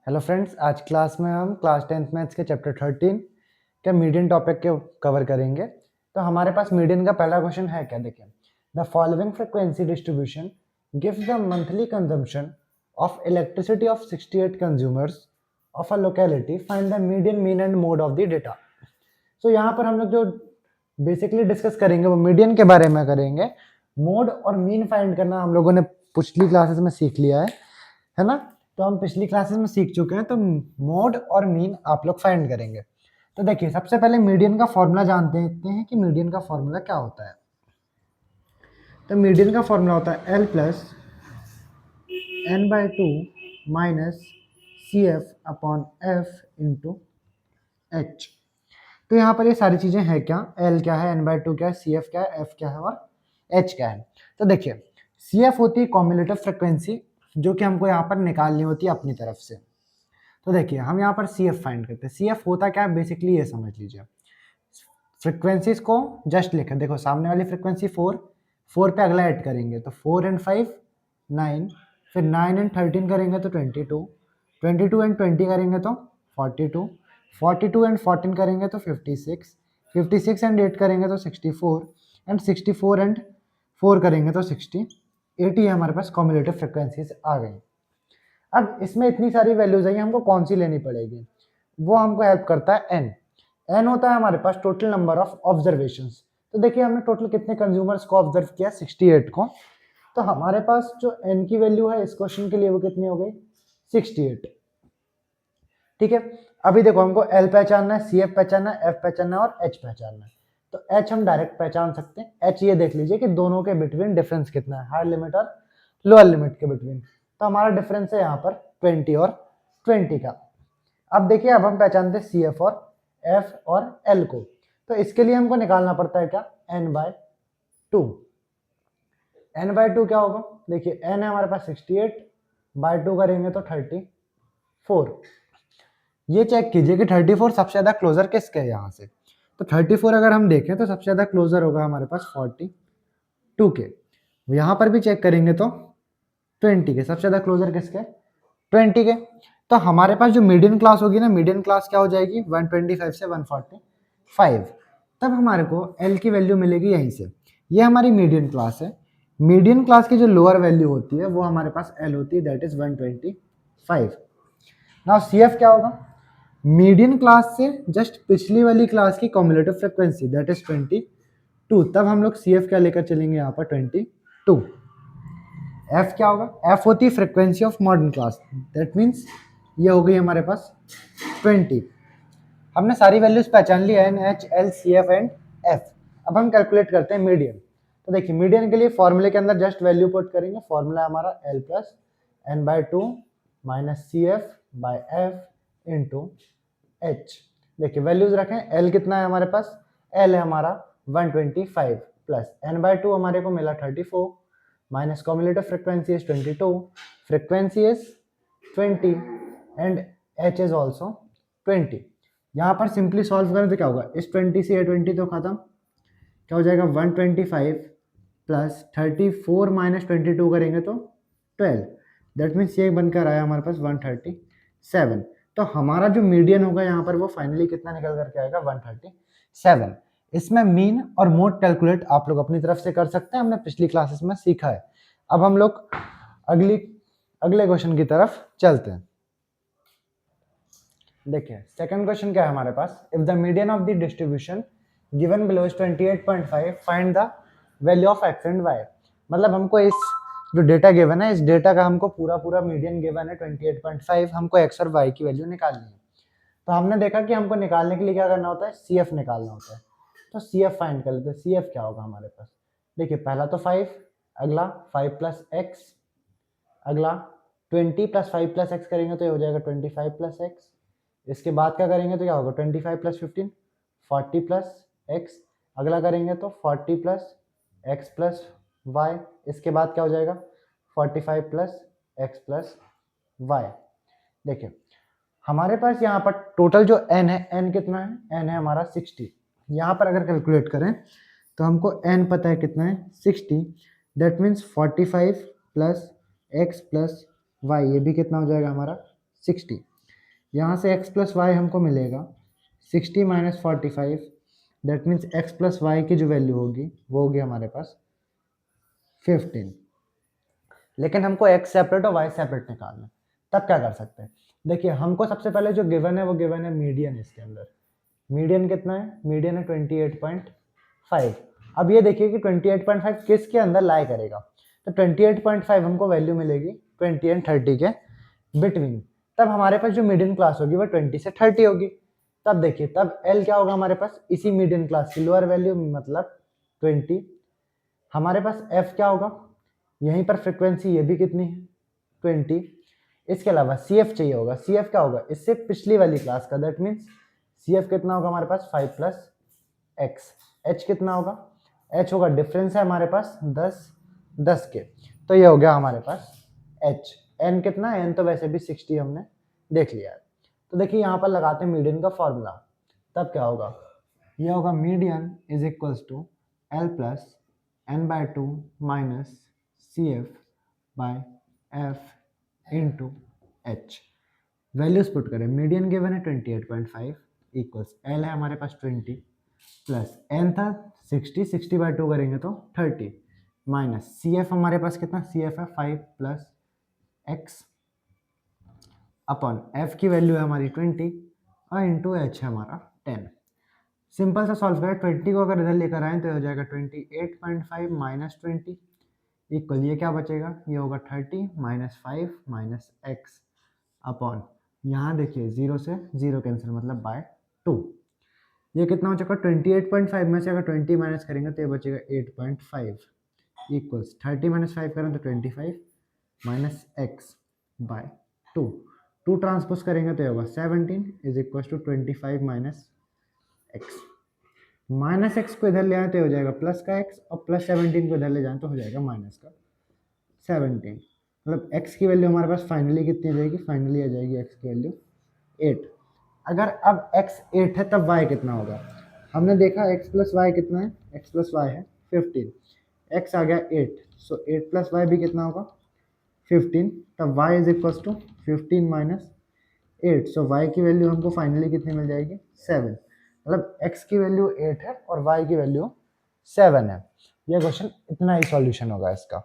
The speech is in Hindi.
हेलो फ्रेंड्स, आज क्लास में हम क्लास 10th मैथ्स के चैप्टर 13 के मीडियन टॉपिक के कवर करेंगे। तो हमारे पास मीडियन का पहला क्वेश्चन है क्या, देखिए। The following frequency distribution gives the monthly consumption of elasticity of 68 consumers of a locality, find the median mean and mode of the data. तो यहाँ पर हम लोग जो बेसिकली डिस्कस करेंगे वो मीडियन के बारे में करेंगे। मोड और मीन फाइंड करना हम लोगों ने पिछली क्लासेस में सीख लिया है ना। तो हम पिछली क्लासेस में सीख चुके हैं, तो मोड और मीन आप लोग फाइंड करेंगे। तो देखिए, सबसे पहले मीडियन का फॉर्मूला जानते हैं कि मीडियन का फॉर्मूला क्या होता है। तो मीडियन का फॉर्मूला होता है L plus n/2 minus C F upon F into H. तो यहाँ पर ये सारी चीजें हैं क्या, L क्या है, n/2 क्या है, सी एफ क्या है, F क्या है और H क्या है। तो देखिए, सी एफ होती है कॉम्युलेटिव फ्रिक्वेंसी, जो कि हमको यहाँ पर निकालनी होती है अपनी तरफ से। तो देखिए, हम यहाँ पर सी एफ फाइंड करते हैं। सी एफ होता क्या है, बेसिकली ये समझ लीजिए। फ्रिक्वेंसीज को जस्ट लिखा, देखो सामने वाली फ्रिक्वेंसी 4 पे अगला ऐड करेंगे तो 4 एंड 5 9, फिर 9 एंड 13 करेंगे तो 22, 22 एंड 20 करेंगे तो 42, 42 एंड 14 करेंगे तो 56, 56 एंड 8 करेंगे तो 64, एंड 64 एंड 4 करेंगे तो 60, 80 हमारे पास कॉम्युलेटिव फ्रिक्वेंसीज आ गई। अब इसमें इतनी सारी वैल्यूज आई, हमको कौन सी लेनी पड़ेगी, वो हमको हेल्प करता है एन। एन होता है हमारे पास टोटल नंबर ऑफ ऑब्जर्वेशंस। तो देखिए, हमने टोटल कितने कंज्यूमर्स को ऑब्जर्व किया, 68 को। तो हमारे पास जो एन की वैल्यू है इस क्वेश्चन के लिए वो कितनी हो गई, 68। ठीक है, अभी देखो हमको एल पहचानना है, सी एफ पहचानना है, एफ पहचानना है और एच पहचानना है। तो एच हम डायरेक्ट पहचान सकते हैं। एच ये देख लीजिए कि दोनों के बिटवीन डिफरेंस कितना है, हायर लिमिट और लोअर लिमिट के बिटवीन। तो हमारा डिफरेंस है यहाँ पर 20 और 20 का। अब देखिए, अब हम पहचानते हैं सी एफ और एफ और एल को। तो इसके लिए हमको निकालना पड़ता है क्या, n/2। n/2 क्या होगा, देखिए n है हमारे पास 68, बाय 2 करेंगे तो 34। ये चेक कीजिए कि 34 सबसे ज्यादा क्लोजर किसके है यहाँ से। तो 34 अगर हम देखें तो सबसे ज्यादा क्लोजर होगा हमारे पास 42 के। यहाँ पर भी चेक करेंगे तो 20 के, सबसे ज्यादा क्लोजर किसके, 20 के। तो हमारे पास जो मीडियन क्लास होगी ना, मीडियन क्लास क्या हो जाएगी, 125 से 145। तब हमारे को एल की वैल्यू मिलेगी यहीं से। ये हमारी मीडियन क्लास है। मीडियन क्लास की जो लोअर वैल्यू होती है वो हमारे पास एल होती है, that is 125। Now C F क्या होगा, मीडियन क्लास से जस्ट पिछली वाली क्लास की कॉम्युलेटिव फ्रिक्वेंसी, दैट इज 22। तब हम लोग सी एफ क्या लेकर चलेंगे यहाँ पर, 22। एफ क्या होगा, एफ होती है frequency of modern class, that means ये हो गई हमारे पास 20। हमने सारी वैल्यूज पहचान ली, N H L C F and F. अब हम कैलकुलेट करते हैं मीडियन। तो देखिए, मीडियन के लिए फॉर्मूले के अंदर जस्ट वैल्यू पुट करेंगे। फॉर्मूला हमारा L plus n/2 minus C F by F into H. देखिए वैल्यूज रखें, एल कितना है हमारे पास, एल है हमारा 125 प्लस n/2 हमारे को मिला 34 minus cumulative frequency is 22, frequency is 20 and H is also 20। यहाँ पर सिंपली सॉल्व करें तो क्या होगा, इस 20 से ये 20 तो खत्म, क्या हो जाएगा 125 प्लस 34 माइनस 22 करेंगे तो 12, दैट मीन्स ये बनकर आया हमारे पास 137। तो हमारा जो मीडियन होगा यहाँ पर वो फाइनली कितना निकल करके आएगा, 137। इसमें मीन और मोड कैलकुलेट आप लोग अपनी तरफ से कर सकते हैं, हमने पिछली क्लासेस में सीखा है। अब हम लोग अगले क्वेश्चन की तरफ चलते हैं। देखिए सेकंड क्वेश्चन क्या है हमारे पास, if the median of the distribution given below is 28.5, find the value of X and Y. मतलब हमको इस जो डेटा गिवन है, इस डेटा का हमको पूरा मीडियन गिवन है 28.5, हमको एक्स और वाई की वैल्यू निकालनी है। तो हमने देखा कि हमको निकालने के लिए क्या करना होता है, सी एफ निकालना होता है। तो सी एफ फाइंड कर लेते हैं। सी एफ क्या होगा हमारे पास, देखिए पहला तो 5, अगला 5 प्लस एक्स, अगला 20 प्लस 5 प्लस एक्स करेंगे तो ये हो जाएगा 25 प्लस एक्स। इसके बाद क्या करेंगे तो क्या होगा, 25 प्लस 15 40 प्लस एक्स, अगला करेंगे तो 40 प्लस एक्स प्लस वाई। इसके बाद क्या हो जाएगा, 45 प्लस एक्स प्लस वाई। देखिए हमारे पास यहाँ पर टोटल जो n है, n कितना है, n है हमारा 60। यहाँ पर अगर कैलकुलेट करें तो हमको n पता है कितना है, 60, that means 45 plus x plus y, ये भी कितना हो जाएगा हमारा 60। यहाँ से x प्लस वाई हमको मिलेगा 60 minus 45, that means x plus y की जो वैल्यू होगी वो होगी हमारे पास 15। लेकिन हमको x सेपरेट और y सेपरेट निकालना है, तब क्या कर सकते हैं? देखिए हमको सबसे पहले जो गिवन है वो गिवन है मीडियन। इसके अंदर मीडियन कितना है? मीडियन है 28.5। अब ये देखिए कि 28.5 किसके अंदर लाई करेगा, तो 28.5 हमको वैल्यू मिलेगी 20 एंड 30 के बिटवीन। तब हमारे पास जो मीडियन क्लास होगी वो 20 से 30 होगी। तब देखिए तब L क्या होगा हमारे पास? इसी मीडियन क्लास की लोअर वैल्यू मतलब 20। हमारे पास F क्या होगा? यहीं पर फ्रिक्वेंसी ये भी कितनी है? 20। इसके अलावा CF चाहिए होगा। CF क्या होगा? इससे पिछली वाली क्लास का, दैट मीन्स CF कितना होगा हमारे पास? 5 प्लस एक्स। H कितना होगा? H होगा डिफरेंस है हमारे पास 10 के, तो ये हो गया हमारे पास H। N कितना है? N तो वैसे भी 60 हमने देख लिया है। तो देखिए यहाँ पर लगाते हैं मीडियन का फॉर्मूला, तब क्या होगा? ये होगा median is equals to L plus n/2 minus CF by F into H। Values put करें, मीडियन गिवन है 28.5 इक्वल्स L है हमारे पास 20 प्लस n था 60/2 करेंगे तो 30 माइनस CF हमारे पास कितना? CF है 5 प्लस x अपॉन F की वैल्यू है हमारी 20 और इंटू H है हमारा 10। सिंपल सा सॉल्व करें, 20 को अगर इधर लेकर आए तो हो जाएगा 28.5 माइनस 20 इक्वल ये क्या बचेगा? ये होगा 30 माइनस 5 माइनस एक्स अपॉन यहाँ देखिए 0 से 0 कैंसिल मतलब बाय 2। ये कितना हो चुका? 28.5 में से अगर 20 माइनस करेंगे तो ये बचेगा 8.5 इक्वल्स 30 माइनस 5 करें तो 25 माइनस एक्स बाय 2। 2 ट्रांसपोज करेंगे तो ये होगा 17 is equal to 25 minus x. Minus x को इधर ले आए तो हो जाएगा प्लस का एक्स, और प्लस 17 को इधर ले जाए तो हो जाएगा माइनस का 17। मतलब एक्स की वैल्यू हमारे पास फाइनली कितनी आ जाएगी? फाइनली आ जाएगी एक्स की वैल्यू 8। अगर अब x 8 है तब y कितना होगा? हमने देखा x प्लस वाई कितना है? x प्लस वाई है 15, x आ गया 8, सो 8 प्लस वाई भी कितना होगा? 15। तब y is equal to 15 minus 8, so y की वैल्यू हमको फाइनली कितनी मिल जाएगी? 7। मतलब x की वैल्यू 8 है और y की वैल्यू 7 है। यह क्वेश्चन इतना ही सॉल्यूशन होगा इसका।